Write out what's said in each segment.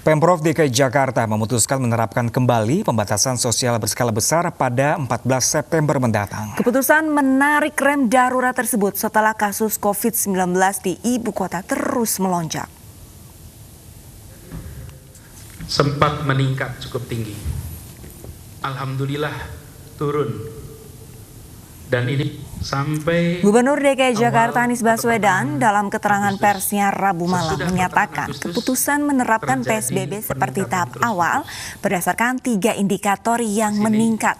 Pemprov DKI Jakarta memutuskan menerapkan kembali pembatasan sosial berskala besar pada 14 September mendatang. Keputusan menarik rem darurat tersebut setelah kasus COVID-19 di ibu kota terus melonjak. Sempat meningkat cukup tinggi. Alhamdulillah turun. Dan ini sampai Gubernur DKI Jakarta Anies Baswedan dalam keterangan persnya Rabu malam menyatakan keputusan menerapkan PSBB seperti tahap awal berdasarkan 3 indikator yang meningkat,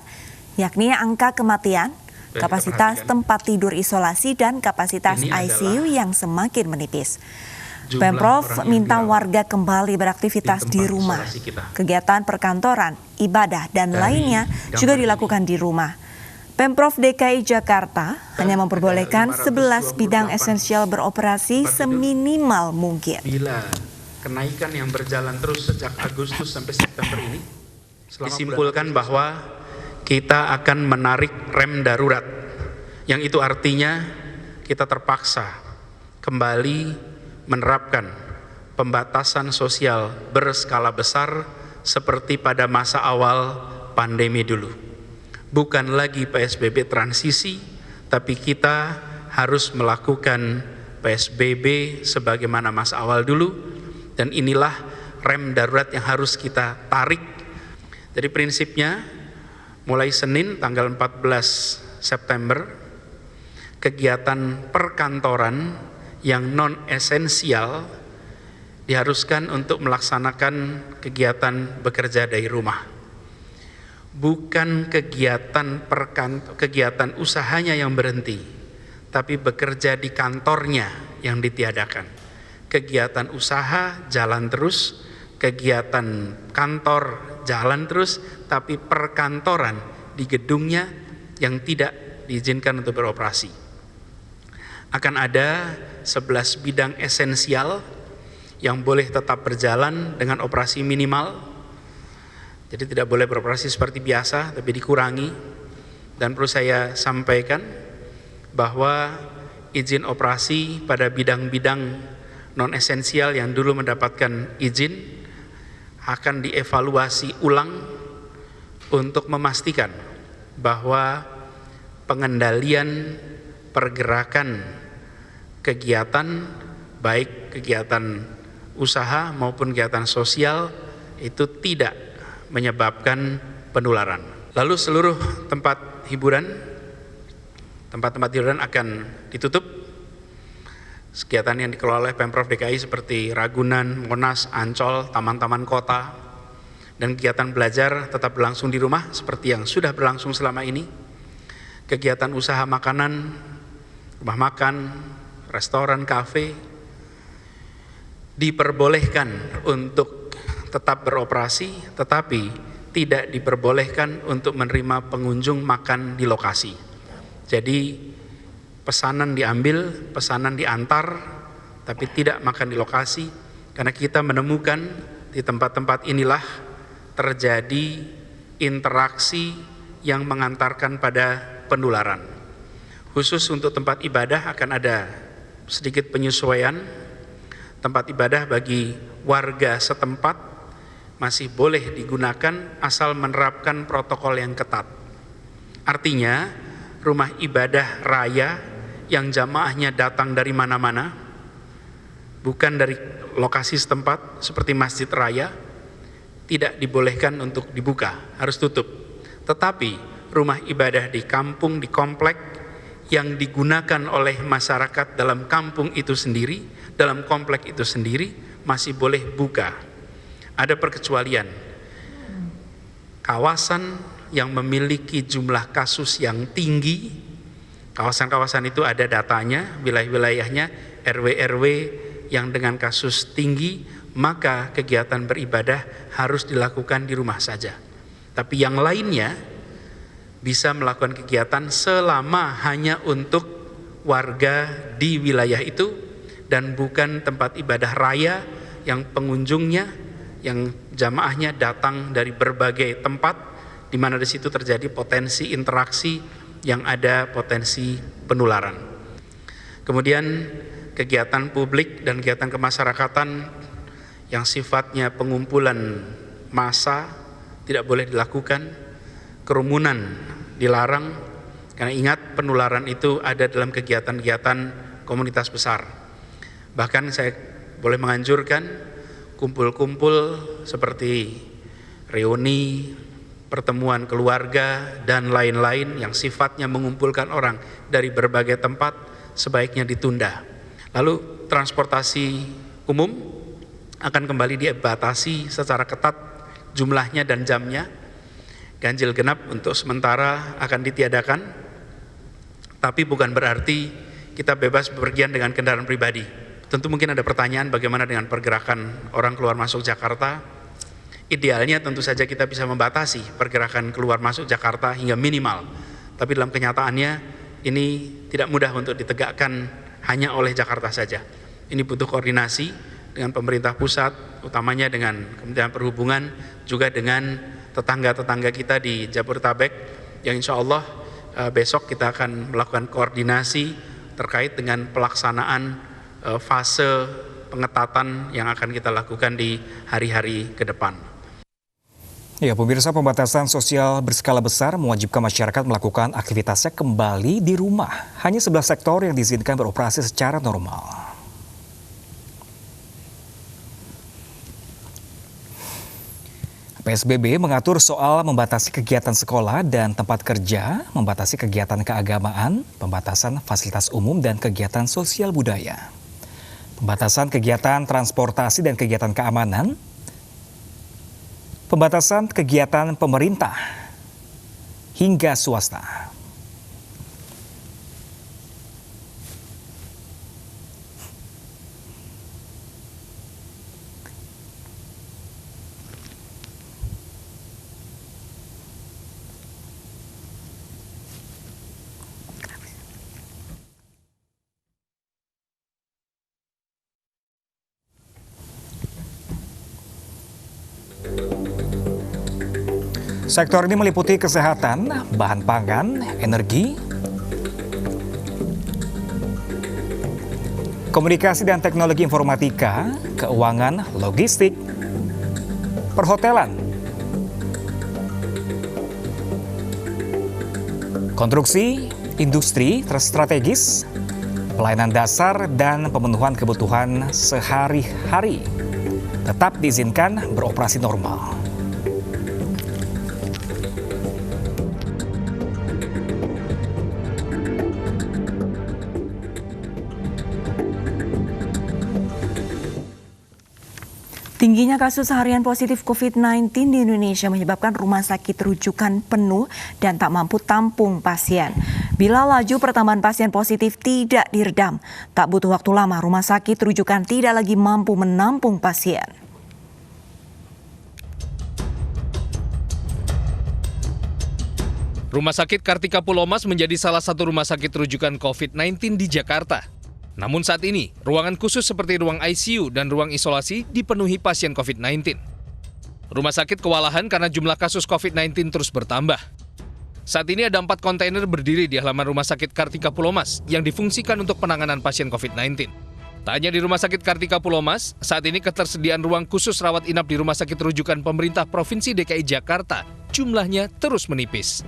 yakni angka kematian, kapasitas tempat tidur isolasi, dan kapasitas ICU yang semakin menipis. Pemprov minta warga kembali beraktivitas di rumah. Kegiatan perkantoran, ibadah, dan lainnya juga dilakukan di rumah. Pemprov DKI Jakarta hanya memperbolehkan 11 bidang esensial beroperasi seminimal mungkin. Bila kenaikan yang berjalan terus sejak Agustus sampai September ini, disimpulkan bahwa kita akan menarik rem darurat, yang itu artinya kita terpaksa kembali menerapkan pembatasan sosial berskala besar seperti pada masa awal pandemi dulu. Bukan lagi PSBB transisi, tapi kita harus melakukan PSBB sebagaimana masa awal dulu, dan inilah rem darurat yang harus kita tarik. Jadi prinsipnya mulai Senin tanggal 14 September, kegiatan perkantoran yang non-esensial diharuskan untuk melaksanakan kegiatan bekerja dari rumah. Bukan kegiatan usahanya yang berhenti, tapi bekerja di kantornya yang ditiadakan. Kegiatan usaha jalan terus, kegiatan kantor jalan terus, tapi perkantoran di gedungnya yang tidak diizinkan untuk beroperasi. Akan ada 11 bidang esensial yang boleh tetap berjalan dengan operasi minimal. Jadi tidak boleh beroperasi seperti biasa, tapi dikurangi. Dan perlu saya sampaikan bahwa izin operasi pada bidang-bidang non-esensial yang dulu mendapatkan izin akan dievaluasi ulang untuk memastikan bahwa pengendalian pergerakan kegiatan, baik kegiatan usaha maupun kegiatan sosial, itu tidak menyebabkan penularan. Lalu seluruh tempat hiburan akan ditutup. Kegiatan yang dikelola oleh Pemprov DKI seperti Ragunan, Monas, Ancol, taman-taman kota, dan kegiatan belajar tetap berlangsung di rumah seperti yang sudah berlangsung selama ini. Kegiatan usaha makanan, rumah makan, restoran, kafe diperbolehkan untuk tetap beroperasi, tetapi tidak diperbolehkan untuk menerima pengunjung makan di lokasi. Jadi pesanan diambil, pesanan diantar, tapi tidak makan di lokasi, karena kita menemukan di tempat-tempat inilah terjadi interaksi yang mengantarkan pada penularan. Khusus untuk tempat ibadah akan ada sedikit penyesuaian. Tempat ibadah bagi warga setempat masih boleh digunakan asal menerapkan protokol yang ketat. Artinya, rumah ibadah raya yang jamaahnya datang dari mana-mana, bukan dari lokasi setempat seperti masjid raya, tidak dibolehkan untuk dibuka, harus tutup. Tetapi rumah ibadah di kampung, di komplek yang digunakan oleh masyarakat dalam kampung itu sendiri, dalam komplek itu sendiri, masih boleh buka. Ada perkecualian. Kawasan yang memiliki jumlah kasus yang tinggi, kawasan-kawasan itu ada datanya, wilayah-wilayahnya, RW-RW yang dengan kasus tinggi, maka kegiatan beribadah harus dilakukan di rumah saja. Tapi yang lainnya bisa melakukan kegiatan selama hanya untuk warga di wilayah itu dan bukan tempat ibadah raya yang pengunjungnya, yang jamaahnya datang dari berbagai tempat, di mana di situ terjadi potensi interaksi yang ada potensi penularan. Kemudian kegiatan publik dan kegiatan kemasyarakatan yang sifatnya pengumpulan massa tidak boleh dilakukan, kerumunan dilarang, karena ingat penularan itu ada dalam kegiatan-kegiatan komunitas besar. Bahkan saya boleh menganjurkan kumpul-kumpul seperti reuni, pertemuan keluarga, dan lain-lain yang sifatnya mengumpulkan orang dari berbagai tempat sebaiknya ditunda. Lalu transportasi umum akan kembali dibatasi secara ketat jumlahnya dan jamnya. Ganjil genap untuk sementara akan ditiadakan, tapi bukan berarti kita bebas bepergian dengan kendaraan pribadi. Tentu mungkin ada pertanyaan bagaimana dengan pergerakan orang keluar masuk Jakarta. Idealnya tentu saja kita bisa membatasi pergerakan keluar masuk Jakarta hingga minimal. Tapi dalam kenyataannya ini tidak mudah untuk ditegakkan hanya oleh Jakarta saja. Ini butuh koordinasi dengan pemerintah pusat, utamanya dengan Kementerian Perhubungan, juga dengan tetangga-tetangga kita di Jabodetabek, yang insya Allah besok kita akan melakukan koordinasi terkait dengan pelaksanaan fase pengetatan yang akan kita lakukan di hari-hari ke depan. Ya, pemirsa, pembatasan sosial berskala besar mewajibkan masyarakat melakukan aktivitasnya kembali di rumah. Hanya 11 sektor yang diizinkan beroperasi secara normal. PSBB mengatur soal membatasi kegiatan sekolah dan tempat kerja, membatasi kegiatan keagamaan, pembatasan fasilitas umum dan kegiatan sosial budaya, pembatasan kegiatan transportasi dan kegiatan keamanan, pembatasan kegiatan pemerintah hingga swasta. Sektor ini meliputi kesehatan, bahan pangan, energi, komunikasi dan teknologi informatika, keuangan, logistik, perhotelan, konstruksi, industri strategis, pelayanan dasar, dan pemenuhan kebutuhan sehari-hari tetap diizinkan beroperasi normal. Tingginya kasus harian positif COVID-19 di Indonesia menyebabkan rumah sakit rujukan penuh dan tak mampu tampung pasien. Bila laju pertambahan pasien positif tidak diredam, tak butuh waktu lama rumah sakit rujukan tidak lagi mampu menampung pasien. Rumah sakit Kartika Pulomas menjadi salah satu rumah sakit rujukan COVID-19 di Jakarta. Namun saat ini, ruangan khusus seperti ruang ICU dan ruang isolasi dipenuhi pasien COVID-19. Rumah sakit kewalahan karena jumlah kasus COVID-19 terus bertambah. Saat ini ada 4 kontainer berdiri di halaman Rumah Sakit Kartika Pulomas yang difungsikan untuk penanganan pasien COVID-19. Tak hanya di Rumah Sakit Kartika Pulomas, saat ini ketersediaan ruang khusus rawat inap di Rumah Sakit Rujukan Pemerintah Provinsi DKI Jakarta jumlahnya terus menipis.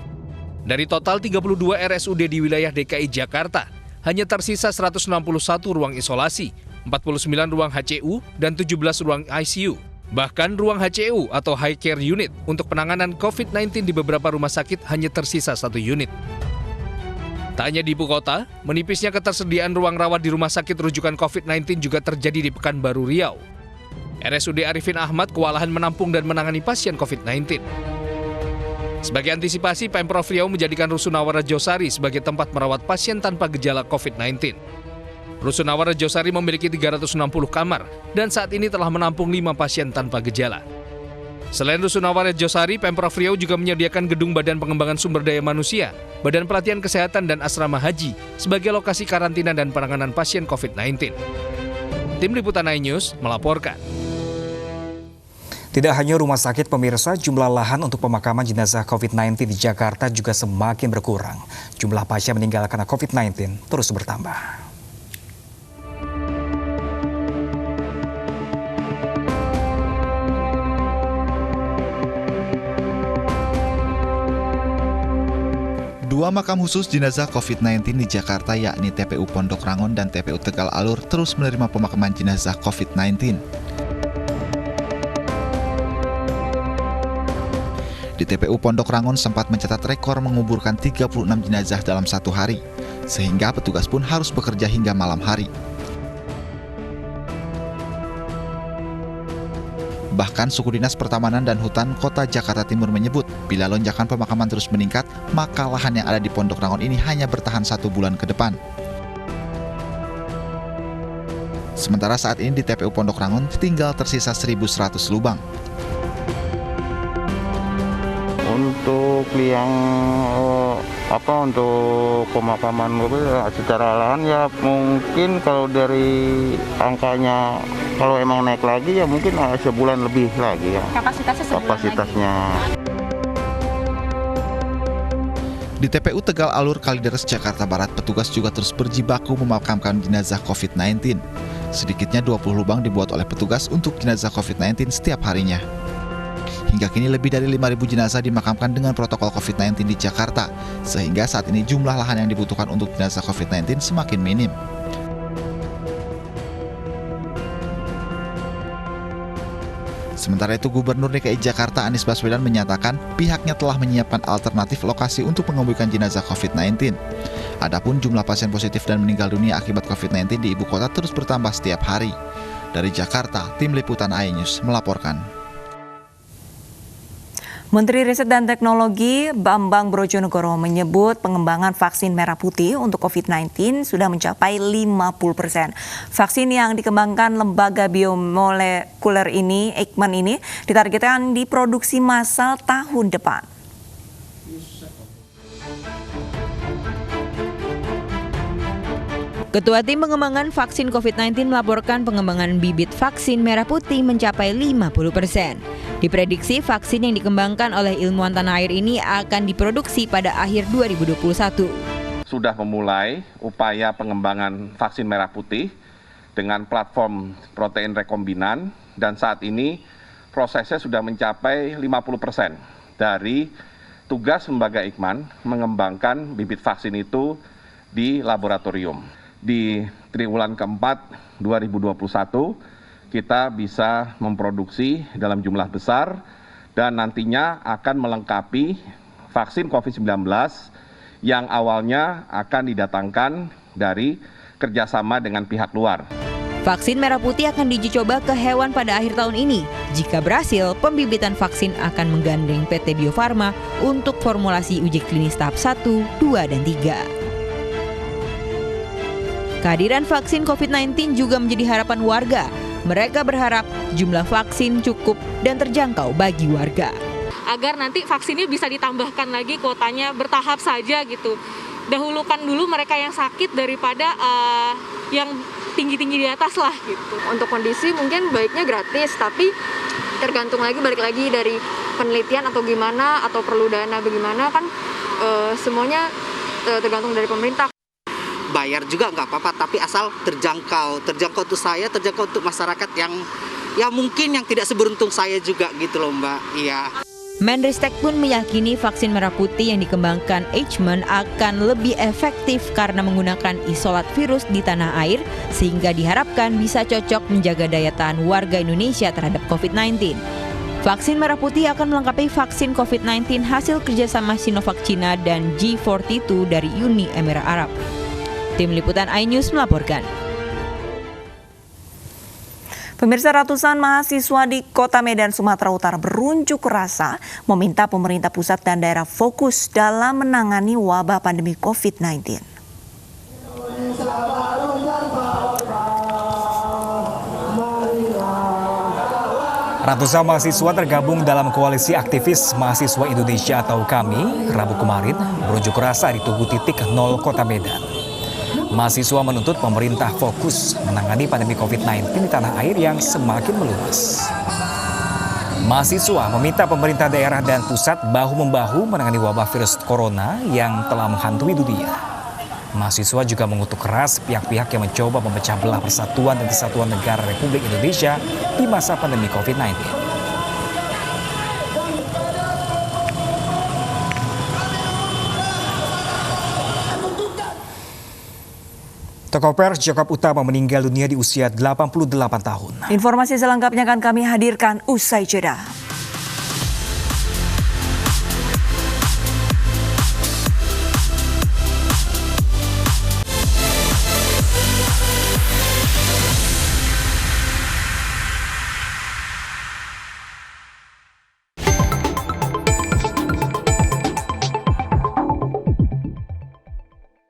Dari total 32 RSUD di wilayah DKI Jakarta, hanya tersisa 161 ruang isolasi, 49 ruang HCU, dan 17 ruang ICU. Bahkan ruang HCU atau High Care Unit untuk penanganan COVID-19 di beberapa rumah sakit hanya tersisa 1 unit. Tak hanya di ibu kota, menipisnya ketersediaan ruang rawat di rumah sakit rujukan COVID-19 juga terjadi di Pekanbaru Riau. RSUD Arifin Ahmad kewalahan menampung dan menangani pasien COVID-19. Sebagai antisipasi, Pemprov Riau menjadikan Rusunawa Rejosari sebagai tempat merawat pasien tanpa gejala COVID-19. Rusunawa Rejosari memiliki 360 kamar dan saat ini telah menampung 5 pasien tanpa gejala. Selain Rusunawa Rejosari, Pemprov Riau juga menyediakan Gedung Badan Pengembangan Sumber Daya Manusia, Badan Pelatihan Kesehatan dan Asrama Haji sebagai lokasi karantina dan penanganan pasien COVID-19. Tim Liputan iNews melaporkan. Tidak hanya rumah sakit, pemirsa, jumlah lahan untuk pemakaman jenazah COVID-19 di Jakarta juga semakin berkurang. Jumlah pasien meninggal karena COVID-19 terus bertambah. Dua makam khusus jenazah COVID-19 di Jakarta yakni TPU Pondok Rangon dan TPU Tegal Alur terus menerima pemakaman jenazah COVID-19. Di TPU Pondok Rangon sempat mencatat rekor menguburkan 36 jenazah dalam satu hari, sehingga petugas pun harus bekerja hingga malam hari. Bahkan Suku Dinas Pertamanan dan Hutan Kota Jakarta Timur menyebut, bila lonjakan pemakaman terus meningkat, maka lahan yang ada di Pondok Rangon ini hanya bertahan 1 bulan ke depan. Sementara saat ini di TPU Pondok Rangon tinggal tersisa 1.100 lubang. Untuk yang untuk pemakaman secara lahan ya mungkin kalau dari angkanya kalau emang naik lagi ya mungkin sebulan lebih lagi ya. Kapasitasnya. Di TPU Tegal Alur Kalideres Jakarta Barat, petugas juga terus berjibaku memakamkan jenazah COVID-19. Sedikitnya 20 lubang dibuat oleh petugas untuk jenazah COVID-19 setiap harinya. Hingga kini lebih dari 5.000 jenazah dimakamkan dengan protokol COVID-19 di Jakarta, sehingga saat ini jumlah lahan yang dibutuhkan untuk jenazah COVID-19 semakin minim. Sementara itu, Gubernur DKI Jakarta Anies Baswedan menyatakan pihaknya telah menyiapkan alternatif lokasi untuk mengebumikan jenazah COVID-19. Adapun jumlah pasien positif dan meninggal dunia akibat COVID-19 di ibu kota terus bertambah setiap hari. Dari Jakarta, Tim Liputan iNews melaporkan. Menteri Riset dan Teknologi Bambang Brojonegoro menyebut pengembangan vaksin merah putih untuk COVID-19 sudah mencapai 50%. Vaksin yang dikembangkan lembaga biomolekuler ini, Eijkman ini, ditargetkan diproduksi massal tahun depan. Ketua Tim Pengembangan Vaksin COVID-19 melaporkan pengembangan bibit vaksin merah putih mencapai 50%. Diprediksi vaksin yang dikembangkan oleh ilmuwan tanah air ini akan diproduksi pada akhir 2021. Sudah memulai upaya pengembangan vaksin merah putih dengan platform protein rekombinan dan saat ini prosesnya sudah mencapai 50% dari tugas lembaga Eijkman mengembangkan bibit vaksin itu di laboratorium. Di triwulan keempat 2021 kita bisa memproduksi dalam jumlah besar dan nantinya akan melengkapi vaksin COVID-19 yang awalnya akan didatangkan dari kerjasama dengan pihak luar. Vaksin merah putih akan diuji coba ke hewan pada akhir tahun ini. Jika berhasil, pembibitan vaksin akan menggandeng PT Bio Farma untuk formulasi uji klinis tahap 1, 2, dan 3. Kehadiran vaksin COVID-19 juga menjadi harapan warga. Mereka berharap jumlah vaksin cukup dan terjangkau bagi warga. Agar nanti vaksinnya bisa ditambahkan lagi kuotanya bertahap saja gitu. Dahulukan dulu mereka yang sakit daripada yang tinggi-tinggi di atas lah gitu. Untuk kondisi mungkin baiknya gratis, tapi tergantung balik lagi dari penelitian atau gimana, atau perlu dana bagaimana kan semuanya tergantung dari pemerintah. Bayar juga nggak apa-apa, tapi asal terjangkau untuk saya, terjangkau untuk masyarakat yang ya mungkin yang tidak seberuntung saya juga gitu loh Mbak. Iya. Menristek pun meyakini vaksin merah putih yang dikembangkan Eijkman akan lebih efektif karena menggunakan isolat virus di tanah air sehingga diharapkan bisa cocok menjaga daya tahan warga Indonesia terhadap COVID-19. Vaksin merah putih akan melengkapi vaksin COVID-19 hasil kerjasama Sinovac Cina dan G42 dari Uni Emirat Arab. Tim Liputan iNews melaporkan. Pemirsa, ratusan mahasiswa di Kota Medan, Sumatera Utara berunjuk rasa meminta pemerintah pusat dan daerah fokus dalam menangani wabah pandemi COVID-19. Ratusan mahasiswa tergabung dalam koalisi aktivis mahasiswa Indonesia atau KAMI Rabu kemarin berunjuk rasa di Tugu Titik Nol Kota Medan. Mahasiswa menuntut pemerintah fokus menangani pandemi COVID-19 di tanah air yang semakin meluas. Mahasiswa meminta pemerintah daerah dan pusat bahu-membahu menangani wabah virus corona yang telah menghantui dunia. Mahasiswa juga mengutuk keras pihak-pihak yang mencoba memecah belah persatuan dan kesatuan negara Republik Indonesia di masa pandemi COVID-19. Tokoh pers Jakob Utama meninggal dunia di usia 88 tahun. Informasi selengkapnya akan kami hadirkan usai jeda.